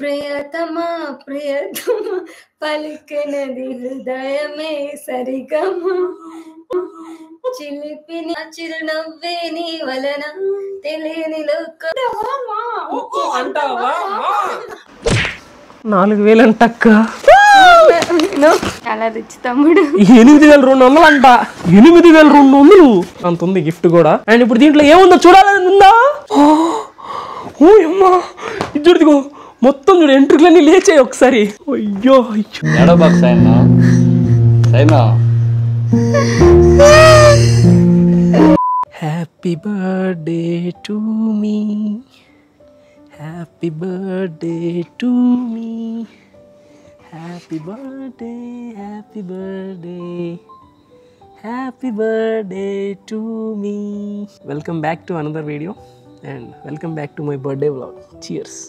ప్రియతమా ప్రియతమా పలికినది హృదయమే సరిగమా చిలిపిని చిరునవ్వే నీ వలన తెలియని లోకం 4000 అంటక్క. చాలా రిచ్ తమ్ముడు. 8200 అంట. 8200 అంత ఉంది గిఫ్ట్ కూడా. అండ్ ఇప్పుడు దీంట్లో ఏముందో చూడాలని ఉందా? ఓ అమ్మా ఇదిగో మొత్తం చూడు, ఎంట్రుకలన్నీ లేచాయి ఒకసారి. అయ్యో happy birthday to me, happy birthday to me, happy birthday, happy birthday, happy birthday to me. Welcome back to another video and welcome back to my birthday vlog. Cheers.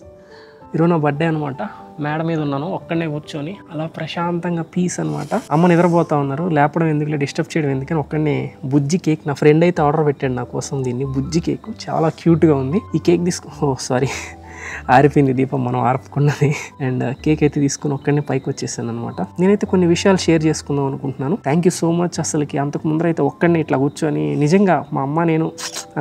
ఈరోజు నా బర్త్డే అనమాట. మేడ మీద ఉన్నాను ఒక్కడనే కూర్చొని అలా ప్రశాంతంగా పీస్ అనమాట. అమ్మ నిద్రపోతా ఉన్నారు, లేపడం ఎందుకులే డిస్టర్బ్ చేయడం ఎందుకని ఒక్కడనే బుజ్జి కేక్ నా ఫ్రెండ్ అయితే ఆర్డర్ పెట్టాడు నా కోసం. దీన్ని బుజ్జి కేక్ చాలా క్యూట్గా ఉంది. ఈ కేక్ సారీ ఆరిపోయింది దీపం, మనం ఆర్పుకున్నది. అండ్ కేక్ అయితే తీసుకుని ఒక్కడనే పైకి వచ్చేసాను అనమాట. నేనైతే కొన్ని విషయాలు షేర్ చేసుకుందాం అనుకుంటున్నాను. Thank you so much. అసలుకి అంతకు ముందర అయితే ఒక్కడనే ఇట్లా కూర్చొని నిజంగా మా అమ్మ నేను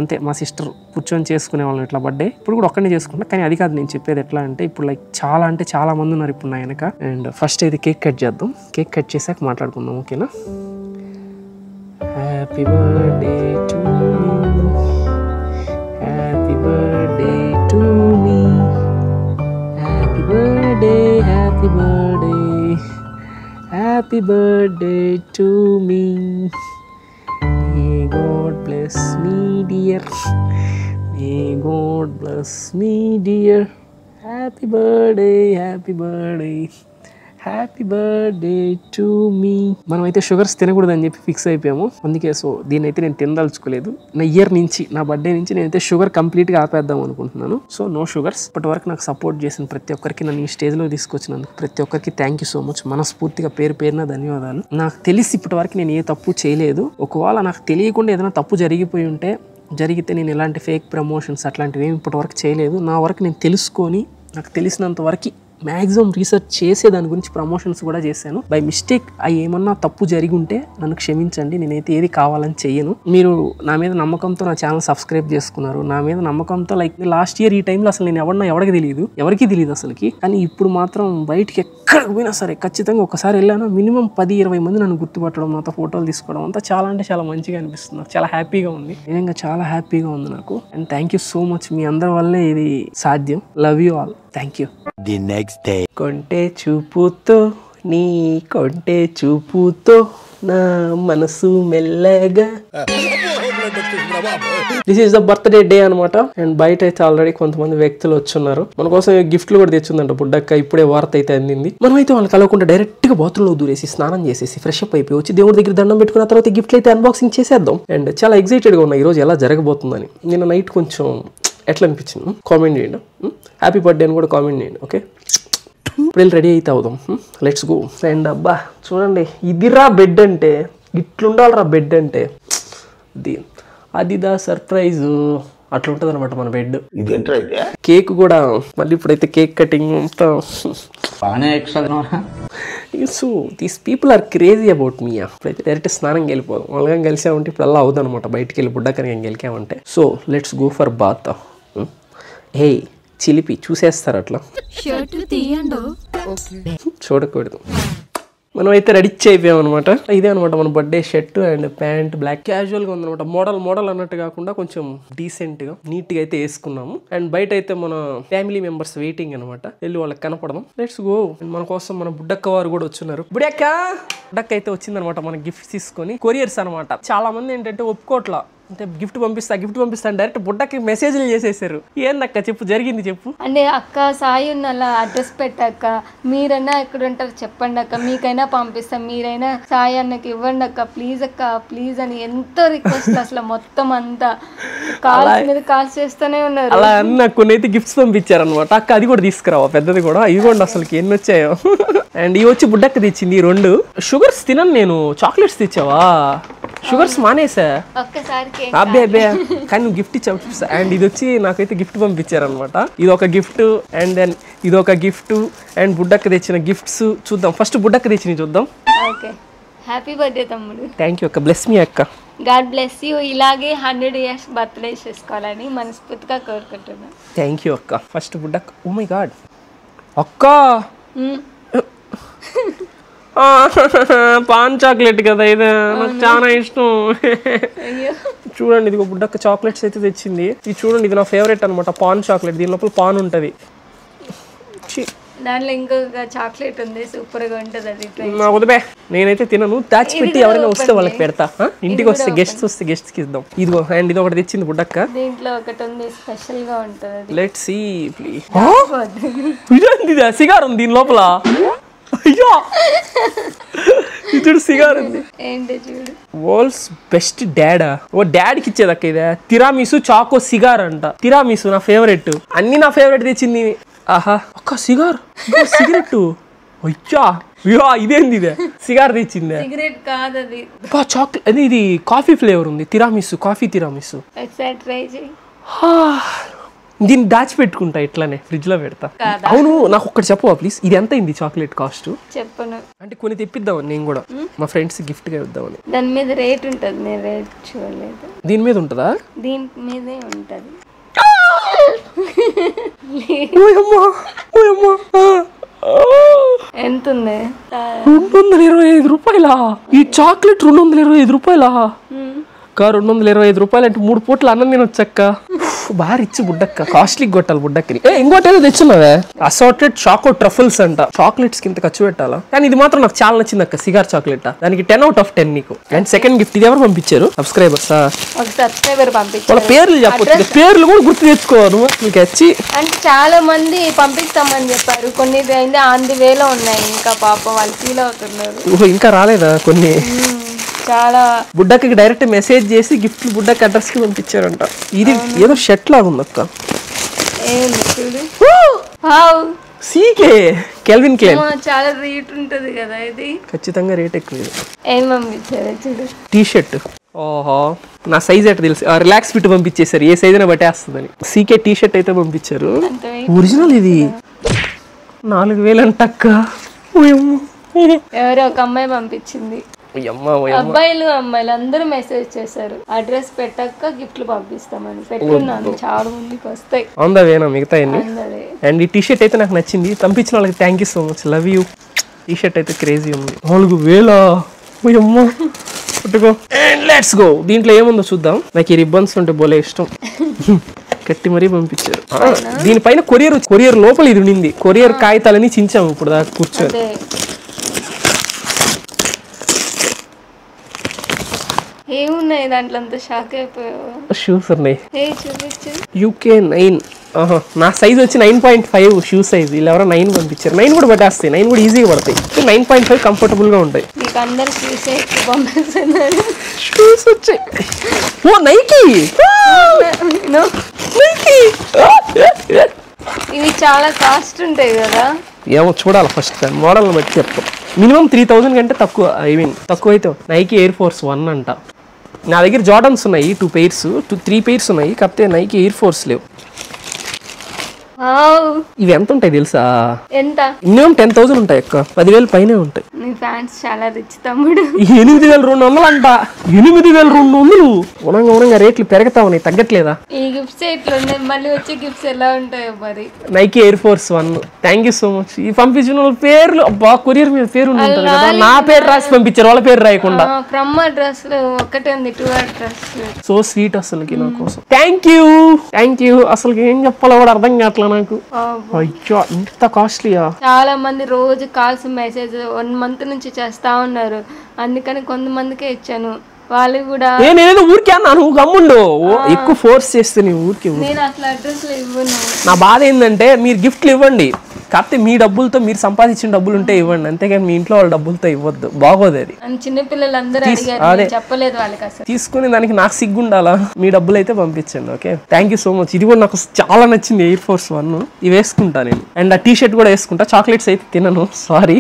అంతే మా సిస్టర్ కూర్చొని చేసుకునే వాళ్ళం ఇట్లా బర్త్డే. ఇప్పుడు కూడా ఒక్కడనే చేసుకుంటా, కానీ అది కాదు నేను చెప్పేది. ఎట్లా అంటే ఇప్పుడు లైక్ చాలా మంది ఉన్నారు ఇప్పుడు నా వెనక. అండ్ ఫస్ట్ అయితే కేక్ కట్ చేద్దాం. కేక్ కట్ చేసాక మాట్లాడుకుందాం, ఓకేనా? Happy birthday to me, happy birthday to me, happy birthday, happy birthday, happy birthday to me. May God bless me dear, may God bless me dear, happy birthday, happy birthday, happy birthday to me. మనమైతే sugars తినకూడదని చెప్పి fix అయిపోయాము. అందుకే so దీన్ని అయితే నేను తినదలుచుకోలేదు. నా year నుంచి, నా బర్త్డే నుంచి నేనైతే షుగర్ కంప్లీట్గా ఆపేద్దాం అనుకుంటున్నాను. So no sugars. ఇప్పటి వరకు నాకు సపోర్ట్ చేసిన ప్రతి ఒక్కరికి, నన్ను ఈ స్టేజ్లో తీసుకొచ్చినందుకు ప్రతి ఒక్కరికి థ్యాంక్ యూ సో మచ్. మనస్ఫూర్తిగా పేరున ధన్యవాదాలు. నాకు తెలిసి ఇప్పటి వరకు నేను ఏ తప్పు చేయలేదు. ఒకవేళ నాకు తెలియకుండా ఏదైనా తప్పు జరిగితే నేను ఇలాంటి ఫేక్ ప్రమోషన్స్ అట్లాంటివి ఏమి ఇప్పటి వరకు చేయలేదు. నా వరకు నేను తెలుసుకొని నాకు తెలిసినంత వరకు మ్యాక్సిమం రీసెర్చ్ చేసే దాని గురించి ప్రమోషన్స్ కూడా చేశాను. బై మిస్టేక్ అవి ఏమన్నా తప్పు జరిగి ఉంటే నన్ను క్షమించండి. నేనైతే ఏది కావాలని చెయ్యను. మీరు నా మీద నమ్మకంతో నా ఛానల్ సబ్స్క్రైబ్ చేసుకున్నారు. నా మీద నమ్మకంతో లైక్ లాస్ట్ ఇయర్ ఈ టైంలో అసలు నేను ఎవరికి తెలియదు అసలుకి. కానీ ఇప్పుడు మాత్రం బయటికి ఎక్కడికి పోయినా సరే ఖచ్చితంగా ఒకసారి వెళ్ళాను, మినిమం 10-20 మంది నన్ను గుర్తుపట్టడం, నాతో ఫోటోలు తీసుకోవడం అంతా చాలా మంచిగా అనిపిస్తుంది. నాకు చాలా హ్యాపీగా ఉంది, నిజంగా చాలా హ్యాపీగా ఉంది నాకు. And thank you so much. మీ అందరి వల్లే ఇది సాధ్యం. Love you all. Thank you. The next day. కొంటే చూపుతో నా మనసు మెల్లగా. This is the birthday day అనమాట. అండ్ బయట అయితే ఆల్రెడీ కొంతమంది వ్యక్తులు వచ్చున్నారు. మన కోసం గిఫ్ట్లు కూడా తెచ్చిందంట బుడ్డక్క. ఇప్పుడే వార్త అయితే అందింది. మనమైతే వాళ్ళు కలవకుండా డైరెక్ట్ గా బాత్రూమ్ లో దూరేసి స్నానం చేసేసి ఫ్రెష్ అప్ అయిపోయి వచ్చి దేవుడి దగ్గర దండం పెట్టుకున్న తర్వాత గిఫ్ట్లు అయితే అన్బాక్సింగ్ చేసేద్దాం. అండ్ చాలా ఎక్సైటెడ్ గా ఉన్నా ఈ రోజు ఎలా జరగబోతుందని. నిన్న నైట్ కొంచెం ఎట్లా అనిపించింది కామెంట్ చేయండి. హ్యాపీ బర్త్డే అని కూడా కామెంట్ చేయండి, ఓకే? ఇప్పుడు వెళ్ళి రెడీ అయితే అవుదాం. Let's go. అండ్ అబ్బా చూడండి, ఇదిరా బెడ్ అంటే, ఇట్లుండాలిరా బెడ్ అంటే. అదిదా సర్ప్రైజ్. అట్లా ఉంటుంది అనమాట మన బెడ్. కేక్ కూడా మళ్ళీ ఇప్పుడైతే కేక్ కటింగ్ అంతా. So these people are crazy about me. ఇప్పుడైతే డైరెక్ట్ స్నానంకి వెళ్ళిపోదాం. వాళ్ళగా కలిసామంటే ఇప్పుడు అలా అవుతుంది అనమాట. బయటికి వెళ్ళి బుడ్డకని గెలికామంటే. So let's go for bath. హే చిలిపి చూసేస్తారు అట్లా, చూడకూడదు. మనం అయితే రెడీ అయిపోయాం అనమాట. ఇదే అనమాట మన birthday shirt and pant. Black casual గా ఉందనమాట. మోడల్ అన్నట్టు కాకుండా కొంచెం డీసెంట్ గా నీట్ గా అయితే వేసుకున్నాము. అండ్ బయట అయితే మన ఫ్యామిలీ మెంబర్స్ వెయిటింగ్ అనమాట. వెళ్ళి వాళ్ళకి కనపడదాం. Let's go. మన కోసం మన బుడ్డక్క వారు కూడా వచ్చున్నారు. బుడ్డక్క అయితే వచ్చిందనమాట మన గిఫ్ట్ తీసుకొని. కొరియర్స్ అనమాట. చాలా మంది ఏంటంటే ఒప్పుకోట్లా, అంటే గిఫ్ట్ పంపిస్తా డైరెక్ట్ బుడ్డకి మెసేజ్లు చేసేసారు. ఏందక్క చెప్పు, జరిగింది చెప్పు. అంటే అక్క సాయి ఉన్న అడ్రస్ పెట్టాక మీరైనా ఎక్కడ ఉంటారు చెప్పండి అక్క, మీకైనా పంపిస్తాం, మీరైనా సాయి అన్నకి ఇవ్వండి అక్క, ప్లీజ్ అక్క ప్లీజ్ అని ఎంతో రిక్వెస్ట్. అసలు మొత్తం అంతా కాల్స్ మీద కాల్స్ చేస్తూనే ఉన్నారు. అలా అన్న కొన్ని అయితే గిఫ్ట్స్ పంపించారనమాట. అక్క అది కూడా తీసుకురావా, పెద్దది కూడా ఇవ్వండి. అసలు ఎన్ని వచ్చాయో. అండ్ ఇవి వచ్చి బుడ్డక్క తెచ్చింది 2. షుగర్స్ తినను నేను. చాక్లెట్స్ తెచ్చావా? షుగర్స్ మానేసా. ఒక్కసారికి అబ్బే కానీ నువ్వు గిఫ్ట్ ఇచ్చావు. అండ్ ఇది వచ్చి నాకైతే గిఫ్ట్ పంపించారనమాట. ఇది ఒక గిఫ్ట్ అండ్ దెన్ ఇది ఒక గిఫ్ట్ అండ్ బుడ్డక్క తెచ్చిన గిఫ్ట్స్ చూద్దాం. ఫస్ట్ బుడ్డక్క తెచ్చినవి చూద్దాం. ఓకే, హ్యాపీ బర్త్డే తమ్ముడు. థ్యాంక్ యూ అక్క. బ్లెస్ మీ అక్క. God bless you. ఇలాగే 100 years బర్త్డే చేసుకోవాలని మనస్ఫూర్తిగా కోరుకుంటున్నాను. థ్యాంక్ యూ అక్క. ఫస్ట్ బుడ్డక్క. ఓ మై గాడ్ అక్క, పాన్ చాక్లెట్ కదా ఇది, నాకు చాలా ఇష్టం. చూడండి ఇది బుడ్డక్క చాక్లెట్స్ అయితే తెచ్చింది. ఇది చూడండి, ఇది నా ఫేవరెట్ అనమాట, పాన్ చాక్లెట్. దీని లోపల పాన్ ఉంటుంది. దాంట్లో ఇంకొక చాక్లెట్ ఉంది, సూపర్ గా ఉంటది అది. వదిలే, నేనైతే తినను. దాచిపెట్టి ఎవరైనా వస్తే వాళ్ళకి పెడతా. ఇంటికి వస్తే గెస్ట్స్ వస్తే గెస్ట్స్ కి ఇద్దాం. ఇదిగో అండ్ ఇది ఒకటి తెచ్చింది బుడ్డక్క. దీంట్లో ఒకటి ఉంది, స్పెషల్ గా ఉంటది. Let's see please. ఇదేంటిది? సిగార్ ఉంది దీని లోపల. అయ్యో ఇది సిగార్ ఉంది. ఏంటి చూడు, వరల్డ్స్ బెస్ట్ డాడా. ఓ డాడీకి ఇచ్చేదక్క ఇదే. తిరామిసు చాకో సిగార్ అంట. తిరామిసు నా ఫేవరెట్. అన్ని నా ఫేవరెట్ తెచ్చింది. ఆహా ఒక్క సిగార్, సిగరెట్. అయ్యా ఇదేంది? ఇదే సిగార్ తెచ్చిందే. సిగరెట్ కాదు అది, చాక్లెట్. అది ఇది కాఫీ ఫ్లేవర్ ఉంది. తిరామిసు, కాఫీ తిరామిసు. ఒకసారి ట్రై చేయి. దీన్ని దాచిపెట్టుకుంటా, ఇట్లానే ఫ్రిడ్జ్ లో పెడతా. అవును, నాకు ఒక్కటి చెప్పవా ప్లీజ్, ఇది ఎంత అయింది చాక్లెట్ కాస్ట్? చెప్పను. అంటే కొన్ని తెప్పిద్దామని నేను కూడా మా ఫ్రెండ్స్ గిఫ్ట్ గా ఇద్దామని. దాని మీద రేట్ ఉంటుంది, నేను రేట్ చూడలేదు. దీని మీద ఉంటుందా? దీని మీదే ఉంటది. ఎంత ఉంది? 225 రూపాయలా? ఈ చాక్లెట్ 225 రూపాయలా? 225 రూపాయలు అంటే 3 పూట్ల అన్నం తినొచ్చక్క. బాగా రిచ్ బుడ్డక్క. కాస్ట్లీ కొట్టాలి బుడ్డక్కని. ఇంకోటి ఏదో తెచ్చున్నావే, అసార్టెడ్ చాకో ట్రఫుల్స్ అంట. చాక్లెట్స్ కి ఇంత ఖర్చు పెట్టాలా? కానీ ఇది మాత్రం నాకు చాలా నచ్చింది అక్క, సిగార్ చాక్లెట్. దానికి 10 out of 10 నీకు. అండ్ సెకండ్ గిఫ్ట్ ఇది ఎవరు పంపించారు? సబ్స్క్రైబర్స్. ఒక సబ్స్క్రైబర్ పంపించారు. వాళ్ళ పేర్లు చెప్పొచ్చు, పేర్లు కూడా గుర్తు తెచ్చుకోవాలి మీకు వచ్చి. అంటే చాలా మంది పంపిస్తామని చెప్పారు. కొన్ని అయితే ఆన్ ది వేలో ఉన్నాయి. ఇంకా పాపం వాళ్ళు ఫీల్ అవుతున్నారు. ఇంకా రాలేదా కొన్ని? చాలా. బుడ్డకి డైరెక్ట్ మెసేజ్ చేసి గిఫ్ట్ బుడ్డకి అడ్రస్ కి పంపించారంట. ఇది ఏదో షర్ట్ లాగా ఉంది అక్క. చూడు, సీకే కెల్విన్ క్లైన్. చాలా రేట్ ఉంటది కదా ఇది. ఖచ్చితంగా రేట్ ఎక్కువ. ఏం పంపించారు చూడు, టీ షర్ట్. ఓహో, నా సైజ్ ఎట్లా తెలుసు? రిలాక్స్ ఫిట్ పంపించేశారు, ఏ సైజ్ అయినా బట్టేస్తుందని. సీకే టీ షర్ట్ అయితే పంపించారు. ఒరిజినల్ ఇది 4000 అంట అక్క. ఎవరో ఒక అమ్మాయి పంపించింది. అబ్బాయిలు అమ్మాయిలు అందరూ మెసేజ్ చేశారు, అడ్రస్ పెట్టాక గిఫ్ట్లు పంపిస్తామని. పెట్టుకున్నాను, చాలా మందికి వస్తాయి. అందవేనా మిగతా? అండ్ ఈ టీ షర్ట్ అయితే నాకు నచ్చింది. పంపించిన వాళ్ళకి thank you so much, love you. T shirt అయితే క్రేజీ ఉంది. 4000 పట్టుకో. And let's go. దీంట్లో ఏముందో చూద్దాం. నాకు ఈ రిబ్బన్స్ ఉంటే బోలే ఇష్టం. కట్టి మరీ పంపించారు. దీనిపైన కొరియర్ లోపల ఇది ఉండింది. కొరియర్ కాగితాలని చించాము ఇప్పుడు దాకా కూర్చొని. ఏమున్నాయి దాంట్లో? అంత షాక్ అయిపోయావు. షూస్ ఉన్నాయి. చూపించు. UK 9. నా సైజ్ వచ్చి 9.5 షూ సైజ్. వీళ్ళు ఎవరో 9 పంపించారు. 9 కూడా పట్టేస్తాయి. 9 కూడా ఈజీగా పడతాయి. 9.5 కంఫర్టబుల్ గా ఉంటాయి. మీకు అందరు షూస్ ఎక్కువ పంపిస్తున్నారు. షూస్ వచ్చాయి. ఓ నైకీ. ఇవి చాలా కాస్ట్ ఉంటాయి కదా. ఏమో చూడాలి, ఫస్ట్ మోడల్ బట్టి చెప్తాం. మినిమం 3000 కంటే తక్కువ. తక్కువ అయితే నైకీ ఎయిర్ ఫోర్స్ 1 అంట. నా దగ్గర జార్డన్స్ ఉన్నాయి 2 pairs, 3 pairs ఉన్నాయి. కాకపోతే నైకీ ఎయిర్ ఫోర్స్ లేవు. ఇవి ఎంత ఉంటాయి తెలుసా? ఎంత? మినిమం 10,000 ఉంటాయి అక్క. 10,000 పైనే ఉంటాయి. నీ ఫ్యాన్స్ చాలా రిచ్ తమ్ముడు. 8,200 అంట. 8,200. ఉనంగా రేట్లు పెరుగుతా ఉన్నాయి, తగ్గట్లేదా? ఈ గిఫ్ట్స్ ఎట్లా ఉన్నాయి, మళ్ళీ వచ్చే గిఫ్ట్స్ ఎలా ఉంటాయో మరి. Nike air force 1. Thank you so much. ఈ పంపించిన వాళ్ళ పేర్లు అబ్బా, కొరియర్ మీద పేరు ఉంటుంది కదా, నా పేరు రాసి పంపించారు, వాళ్ళ పేరు రాయకుండా. ఫ్రమ్ అడ్రస్ ఒకటే ఉంది, 2 అడ్రస్. సో స్వీట్ అసలుకి నా కోసం. Thank you. అసలు ఏం చెప్పాలో కూడా అర్థం కావట్లేదు నాకు. అయ్యో ఇంత కాస్ట్లీయా? చాలా మంది రోజు కాల్స్ మెసేజ్ 1 month నుంచి చేస్తా ఉన్నారు. అందుకని కొంతమందికే ఇచ్చాను. వాళ్ళు కూడా నేనేదో ఊరికే అన్నాను, గమ్ముండు. ఎక్కువ ఫోర్స్ చేస్తే ఊరికి. నేను అట్లా అడ్రస్ ఇవ్వను. నా బాధ ఏంటంటే మీరు గిఫ్ట్లు ఇవ్వండి, కాకపోతే మీ డబ్బులతో మీరు సంపాదించిన డబ్బులు ఉంటే ఇవ్వండి, అంతేగాని మీ ఇంట్లో వాళ్ళ డబ్బులతో ఇవ్వద్దు, బాగోదు అది. చిన్న పిల్లలందరూ అడిగారు, చెప్పలేదు వాళ్ళకి అసలు. తీసుకుని దానికి నాకు సిగ్గుండాలా, మీ డబ్బులు అయితే పంపించండి. Okay, thank you so much. ఇది కూడా నాకు చాలా నచ్చింది, ఎయిర్ ఫోర్స్ 1. ఇవి వేసుకుంటా నేను, అండ్ ఆ టీ షర్ట్ కూడా వేసుకుంటా. చాక్లెట్స్ అయితే తినను, సారీ.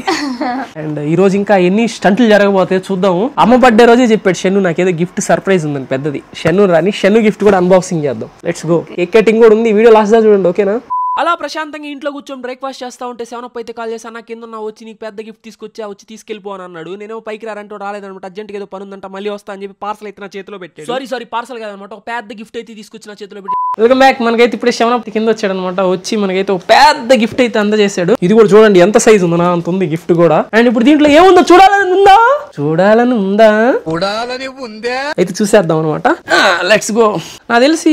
అండ్ ఈ రోజు ఇంకా ఎన్ని స్టంట్లు జరగబోతాయో చూద్దాము. అమ్మ బర్త్డే రోజే చెప్పాడు షన్ను నాకు ఏదో గిఫ్ట్ సర్ప్రైజ్ ఉందని పెద్దది. షన్ను రాని, షన్ను గిఫ్ట్ కూడా అన్బాక్సింగ్ చేద్దాం. Let's go. కేక్ కటింగ్ కూడా ఉంది, వీడియో లాస్ట్ దా చూడండి, ఓకేనా? అలా ప్రశాంతంగా ఇంట్లో కూర్చొని బ్రేక్ఫాస్ట్ చేస్తా ఉంటే 7 అయితే కాల్ చేసి, అన్న కింద వచ్చి నీకు పెద్ద గిఫ్ట్ తీసుకొచ్చా, వచ్చి తీసుకెళ్ళిపో అని అన్నాడు. నేనేమో పైకి రారంటూ రాలేదనమాట, అర్జెంట్గా ఏదో పని ఉందంట, మళ్ళీ వస్తా అని చెప్పి పార్సల్ అయితే నా చేతిలో పెట్టాడు. సారీ పార్సల్ కాదనమాట, ఒక పెద్ద గిఫ్ట్ అయితే తీసుకొచ్చి నా చేతిలో పెట్టి. Welcome back. మనకైతే ఇప్పుడే 7 కింద వచ్చాడు అనమాట, వచ్చి మనకైతే ఒక పెద్ద గిఫ్ట్ అయితే అందజేశాడు. ఇది కూడా చూడండి ఎంత సైజ్ ఉందో, నా అంత ఉంది గిఫ్ట్ కూడా. అండ్ ఇప్పుడు దీంట్లో ఏముందో చూడాలని ఉందా అయితే చూసేద్దాం అనమాట. Let's go. నాకు తెలిసి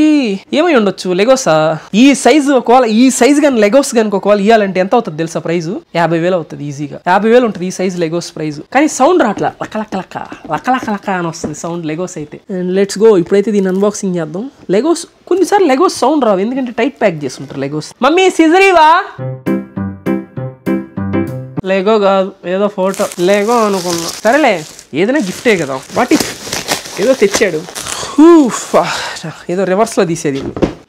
ఏమై ఉండొచ్చు, లెగోసా. ఈ సైజ్ ఒకవేళ ఈ సైజ్ కానీ లెగోస్ కనుక ఒకవేళ ఇవ్వాలంటే ఎంత అవుతుంది తెలుసా? ప్రైజ్ 50,000 అవుతుంది ఈజీగా. 50,000 ఉంటుంది ఈ సైజ్ లెగోస్ ప్రైజ్. కానీ సౌండ్ రాట్లా, లక్క అని వస్తుంది సౌండ్ లెగోస్ అయితే. And let's go. ఇప్పుడైతే దీన్ని అన్బాక్సింగ్ చేద్దాం. లెగోస్ కొన్నిసార్లు లెగోస్ సౌండ్ రావు, ఎందుకంటే టైట్ ప్యాక్ చేస్తుంటారు లెగోస్. మమ్మీ సిజరీవా? లెగో కాదు, ఏదో ఫోటో లెగో అనుకున్నా. సరేలే, ఏదైనా గిఫ్టే కదా. వాటి ఏదో తెచ్చాడు, ఏదో రివర్స్ లో తీసేది.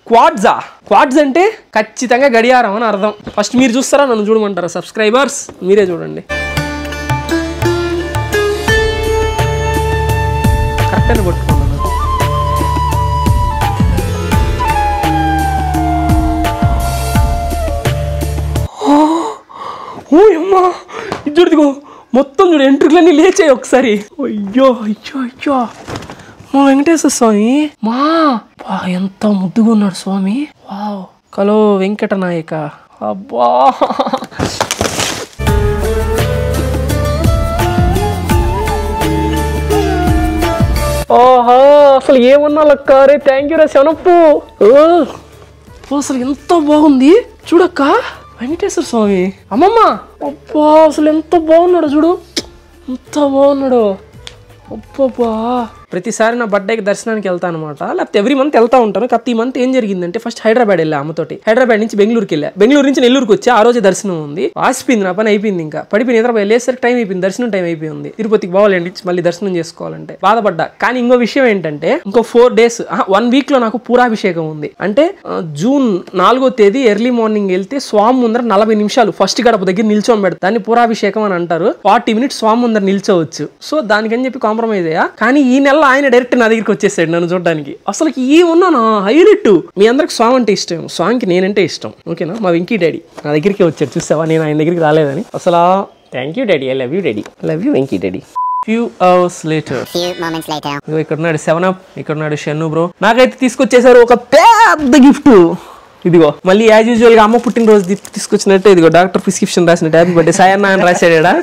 క్వాడ్స్ అంటే ఖచ్చితంగా గడియారం అని అర్థం. ఫస్ట్ మీరు చూస్తారా, నన్ను చూడమంటారా? సబ్స్క్రైబర్స్ మీరే చూడండి. కరెక్ట్ అని పట్టుకున్నాను. ఓ అమ్మా, ఇద్దరిదిగో మొత్తం చూడు, ఎంట్రుకలన్నీ లేచాయి ఒకసారి. అయ్యో మా వెంకటేశ్వర స్వామి, ఎంత ముద్దుగా ఉన్నాడు స్వామి. వావ్, కలో వెంకట నాయక. అబ్బా, ఓహో, అసలు ఏమన్నా లక్కారే. థ్యాంక్ యూ రా శనప్పు. అసలు ఎంత బాగుంది చూడక్క, వెంకటేశ్వర స్వామి. అమ్మమ్మ, అబ్బా అసలు ఎంత బాగున్నాడు చూడు, ఎంత బాగున్నాడు. అబ్బా, ప్రతిసారి నా బర్త్డేకి దర్శనానికి వెళ్తాను అనమాట, లేకపోతే ఎవ్రీ మంత్ వెళ్తా ఉంటాను. కాకపోతే ఈ మంత్ ఏం జరిగిందంటే, ఫస్ట్ హైదరాబాద్ వెళ్ళా అమ్మతోటి. హైదరాబాద్ నుంచి బెంగళూరుకి వెళ్ళా, బెంగళూరు నుంచి నెల్లూరుకి వచ్చి ఆ రోజే దర్శనం ఉంది. ఆసిపోయింది, నా పని అయిపోయింది. ఇంకా పడిపోయి నిద్ర వెళ్ళేసరికి టైం అయిపోయింది, దర్శనం టైం అయిపోయింది. తిరుపతికి పోవాలండి, మళ్ళీ దర్శనం చేసుకోవాలంటే బాధపడ్డా. కానీ ఇంకో విషయం ఏంటంటే, ఇంకో 4 days 1 week లో నాకు పూరాభిషేకం ఉంది. అంటే జూన్ 4వ తేదీ ఎర్లీ మార్నింగ్ వెళ్తే స్వామి ముందర 40 నిమిషాలు ఫస్ట్ గడప దగ్గర నిల్చొని పెడతారు. దాన్ని పూరాభిషేకం అని అంటారు. 40 minutes స్వామి ముందర నిల్చోవచ్చు. సో దానికని చెప్పి కాంప్రమైజ్ అయ్యా. కానీ ఈ నెల ఆయన డైరెక్ట్ నా దగ్గరికి వచ్చేసాడు నన్ను చూడడానికి. అసలు ఏమున్నానా హైలైట్. మీ అందరికి స్వామి అంటే ఇష్టం, స్వామికి నేనంటే ఇష్టం, ఓకేనా? మా వెంకీ డాడీ నా దగ్గరికి వచ్చాడు, చూసావా? నేను ఆయన దగ్గరికి రాలేదని. అసలు thank you daddy, I love you daddy, I love you Venky daddy. Few hours later. ఇక్కడ ఉన్నాడు 7up, ఇక్కడ ఉన్నాడు షన్ను బ్రో. నాకైతే తీసుకొచ్చేసారు ఒక పెద్ద గిఫ్ట్. ఇదిగో మళ్ళీ యాజ్ యూజువల్ గా అమ్మ పుట్టినరోజు తీసుకొచ్చినట్టే, ఇదిగో డాక్టర్ ప్రిస్క్రిప్షన్ రాసినట్టు హ్యాపీ బర్త్డే సాయన్న అని రాశాడా.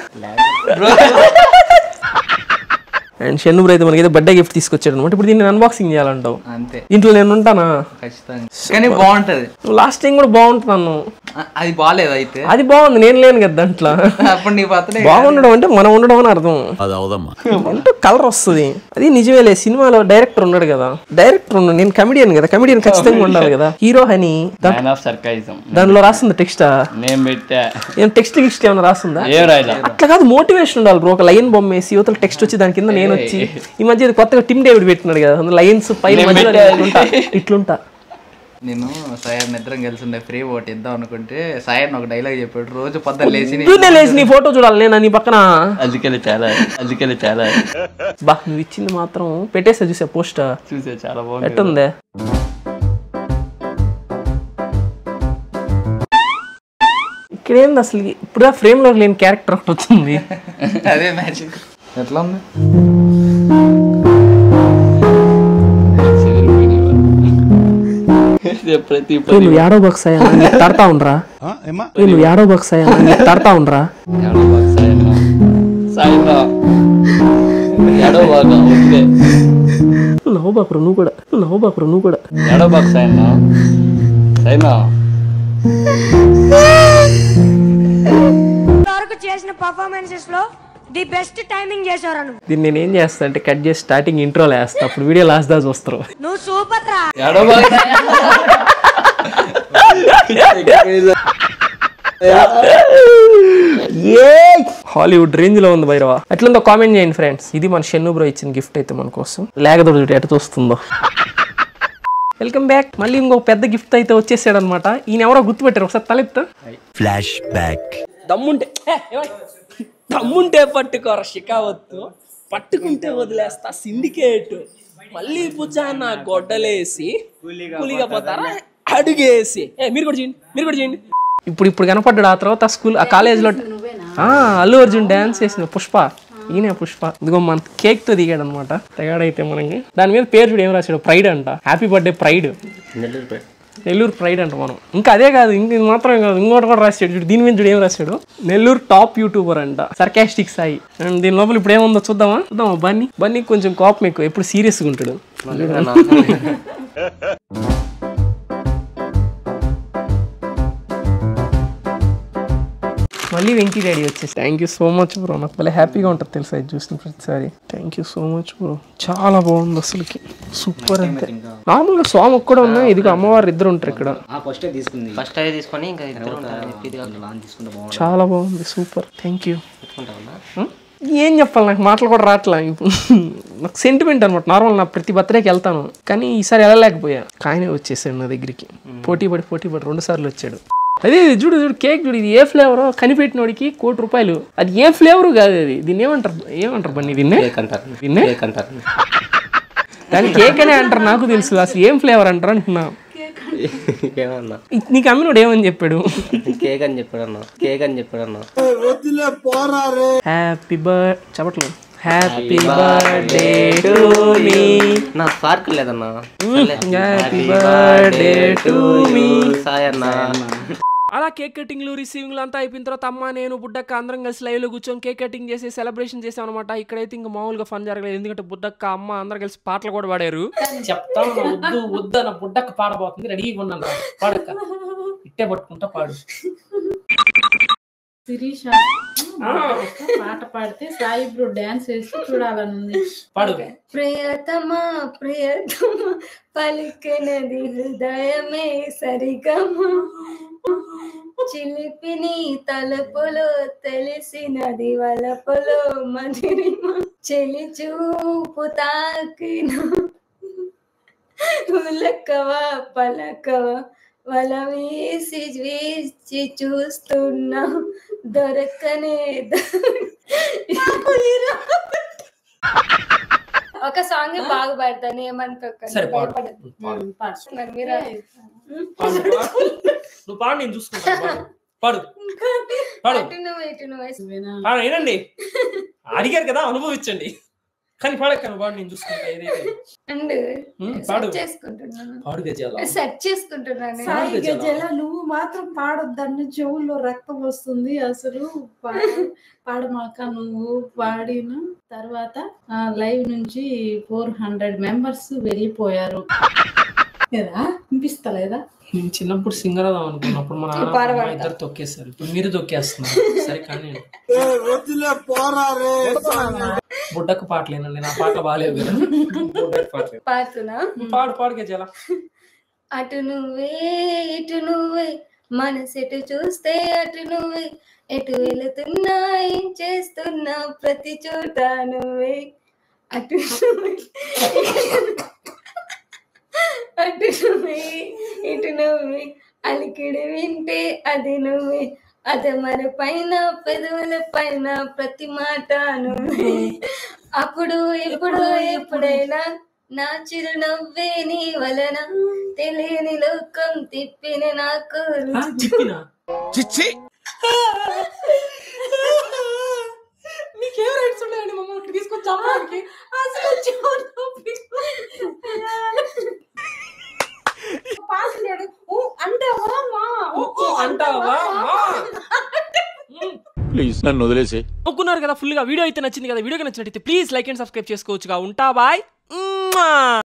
అండ్ షన్ను బ్రో అయితే మనకి బర్త్డే గిఫ్ట్ తీసుకొచ్చాడు అనమాట. ఇప్పుడు దీన్ని అన్బాక్సింగ్ చేయాలంటావు అంతే. ఇంట్లో నేను ఉంటానా? ఖచ్చితంగా. కానీ బాగుంటది. లాస్ట్ టైం కూడా బాగుంటుంది అన్ను, అది బాగాలేదు. అయితే అది బాగుంది, నేను లేను కదా దాంట్లో. బాగుండడం అంటే మనం ఉండడం అని అర్థం. అంటే కలర్ వస్తుంది, అది నిజమేలే. సినిమాలో డైరెక్టర్ ఉన్నాడు కదా, డైరెక్టర్ ఉన్నాడు. నేను కమెడియన్ కదా, కమెడియన్ ఖచ్చితంగా ఉండాలి కదా. హీరో అని దానిలో రాస్తుంది టెక్స్ట్. టెక్స్ట్ గిక్స్ట్ ఏమైనా రాస్తుందా? అట్లా కాదు, మోటివేషన్ ఉండాలి బ్రో. ఒక లైన్ బొమ్మ వేసి యువతలు టెక్స్ట్ వచ్చి దాని కింద నేను వచ్చి. ఈ మధ్య కొత్తగా టిమ్ డేవిడ్ పెట్టినాడు కదా, లైన్స్ పైన ఇట్లుంటా. నేను సాయర్ నిద్రం కలిసి ఉండే ఫ్రీ ఓట్ ఇద్దాం అనుకుంటే సాయర్ ఒక డైలాగ్ చెప్పాడు, రోజు పొద్దున్న లేచి నీ ఫోటో చూడాలి నేను నీ పక్కన. అందుకని చాలా బా నువ్వు ఇచ్చింది మాత్రం పెట్టేసా, చూసా పోస్ట్ చూసా, చాలా బాగుంది. ఎట్టుంది? ఇక్కడేంది అసలు ఇప్పుడు ఫ్రేమ్ లో లేని క్యారెక్టర్ ఒకటి వచ్చింది. అదే మ్యాజిక్. ఎట్లా ఉంది? నువ్వు ఏడో బాక్స్ అయ్యా తడతా ఉండరా, నువ్వు ఏడో బాక్స్ అయ్యా తడతా ఉండరా. నవ్వు బాపురా నువ్వు కూడా, నవ్వు బాపురా నువ్వు కూడా. ఏడో బాక్స్ చేసిన పర్ఫార్మెన్సెస్ లో ది బెస్ట్ టైమింగ్ చేశారు. దీన్ని నేను ఏం చేస్తా అంటే కట్ చేసి స్టార్టింగ్ ఇంట్రోలో వేస్తా, అప్పుడు వీడియో లాస్ట్ దాకా చూస్తారు. నువ్వు సూపర్ రా. హాలీవుడ్ రేంజ్ లో ఉంది భైరవ. అట్లందో కామెంట్ చేయండి ఫ్రెండ్స్. ఇది మన షెన్ను బ్రో ఇచ్చిన గిఫ్ట్ అయితే మన కోసం. లేకపోతే ఎటు వస్తుందో. Welcome back. మళ్ళీ ఇంకొక పెద్ద గిఫ్ట్ అయితే వచ్చేసాడు అనమాట. ఈయన ఎవరో గుర్తుపెట్టారు, ఒకసారి తలెత్తా. Flash back. దమ్ముంటే పట్టుకోరా షికావత్తు, పట్టుకుంటే వదిలేస్తా సిండికేట్, మళ్ళీ భుజాన గొడ్డలేసి కూలిగా పోతారా అడుగేసి. మీరు కూడా చేయండి. ఇప్పుడు కనపడ్డాడు. ఆ తర్వాత స్కూల్ ఆ కాలేజ్లో అల్లు అర్జున్ డాన్స్ చేసిన పుష్ప, ఈయన పుష్ప. ఇదిగో మన కేక్ తో దిగాడు అనమాట. తెగాడైతే మనకి దాని మీద పేరు చూడు ఏం రాశాడు, ప్రైడ్ అంట. Happy birthday pride, Nellore pride అంట మనం. ఇంకా అదే కాదు, ఇంక ఇది మాత్రమే కాదు, ఇంకోటి కూడా రాశాడు చూడు. దీని మీద చూడు ఏం రాశాడు, నెల్లూరు టాప్ యూట్యూబర్ అంట, సర్కాస్టిక్ సాయి. అండ్ దీని లోపల ఇప్పుడు ఏముందో చూద్దామా. బన్నీ కొంచెం కోపం ఎక్కువ, ఎప్పుడు సీరియస్గా ఉంటాడు. మళ్ళీ వెంకీ డాడీ వచ్చేసి. Thank you so much bro. నాకు భలే హ్యాపీగా ఉంటుంది తెలుసా ఇది చూసిన ప్రతిసారి. Thank you so much bro. చాలా బాగుంది అసలుకి, సూపర్. అంతే నార్మల్గా స్వామి కూడా ఉన్నాయి. ఇదిగో అమ్మవారు ఇద్దరు ఉంటారు ఇక్కడ. చాలా బాగుంది, సూపర్. Thank you. ఏం చెప్పాలి, నాకు మాటలు కూడా రావట్లా. ఇప్పుడు నాకు సెంటిమెంట్ అనమాట. నార్మల్ నా ప్రతి బర్త్డేకి వెళ్తాను, కానీ ఈసారి వెళ్ళలేకపోయా. కాయనే వచ్చేసాడు నా దగ్గరికి. పోటీ పడి 2 సార్లు వచ్చాడు. అదే చూడు కేక్ చూడు. ఇది ఏ ఫ్లేవరో కనిపెట్టినోడికి ₹1,00,000. అది ఏ ఫ్లేవరు కాదు, అది దీన్ని ఏమంటారు బన్నీ, దీన్నే దాన్ని కేక్ అనే అంటారు. నాకు తెలుసు అసలు ఏం ఫ్లేవర్ అంటారు అంటున్నా. నీకు అమ్మినోడు ఏమని చెప్పాడు? కేక్ అని చెప్పాడు. హ్యాపీ బర్త్డే చెప్పట్లేదు. హ్యాపీ బర్త్డే టు మీ. నా స్పార్క్ లేదన్నా. హ్యాపీ బర్త్డే టు మీ సాయన్న. అలా కేక్ కటింగ్లు రిసీవింగ్లు అంతా అయిపోయిన తర్వాత అమ్మ నేను బుడ్డక్క అందరం కలిసి లైవ్లో కూర్చొని కేక్ కటింగ్ చేసి సెలబ్రేషన్ చేసాం అనమాట. ఇక్కడైతే ఇంకా మామూలుగా ఫన్ జరగలేదు, ఎందుకంటే బుడ్డక్క అమ్మ అందరు కలిసి పాటలు కూడా పాడారు. చెప్తాను వద్దు అన్న బుడ్డక్క పాడబోతుంది, రెడీగా ఉన్నాను. పాడక్క ఇట్టే పట్టుకుంటా పాడు. శిరీష పాట పాడితే సాయి బ్రో డాన్స్ వేసి చూడాలనుంది. పాడు. ప్రియతమా పలికినది హృదయమే సరిగమా, చిలిపిని తలుపులో తెలిసినది వలపులో మధురిమ, చెలి చూపు తాకిన ఉలకవా పలకవా, వల వీసి చూస్తున్నా దొరకనే. ఒక సాంగ్ బాగా పాడతాను, ఏమనుకోకండి. ఏనండి అడిగారు కదా, అనుభవించండి. కానీ పాడక్కను పాడు, నేను చూసుకుంటా. సెట్ చేసుకుంటున్నాను. సాయి గజల నువ్వు మాత్రం పాడొద్దన్న, చెవుల్లో రక్తం వస్తుంది. అసలు పాడమాక. నువ్వు పాడిన తర్వాత లైవ్ నుంచి 400 మెంబర్స్ వెళ్ళిపోయారు కదా, వినిపిస్తలేదా? నేను చిన్నప్పుడు సింగర్ అవుదాం అనుకున్నప్పుడు మా నాన్న ఇద్దరు తొక్కేస్తారు. ఇప్పుడు మీరు తొక్కేస్తున్నారు. సరే కానీ బుడ్డకు పాటలేనండి, నా పాట బాగాలేవు కదా. పాడుతున్నా, పాడుకే చాలా. అటు నువ్వే ఇటు నువ్వే, మనసెటు చూస్తే అటు నువ్వే, ఎటు వెళుతున్నా ఏం చేస్తున్నా ప్రతి చోట నువ్వే. అటు నువ్వే అటు నువ్వే ఇటు నువ్వే, అలికిడి వింటే అది నువ్వే, అదే మరి పైన పెదవుల పైన ప్రతి మాట నువ్వే. అప్పుడు ఇప్పుడు ఎప్పుడైనా నా చిరునవ్వే నీ వలన, తెలియని లోకం తిప్పిన నాకు. మీకేం రైట్స్ ఉన్నాయండి మమ్మల్ని తీసుకొచ్చి అమ్మకి? ప్లీజ్ నన్ను వదిలేసి. ఒప్పుకున్నారు కదా ఫుల్ గా. వీడియో అయితే నచ్చింది కదా. వీడియోకి నచ్చినట్టయితే ప్లీజ్ లైక్ అండ్ సబ్స్క్రైబ్ చేసుకోవచ్చుగా. ఉంటా బాయ్.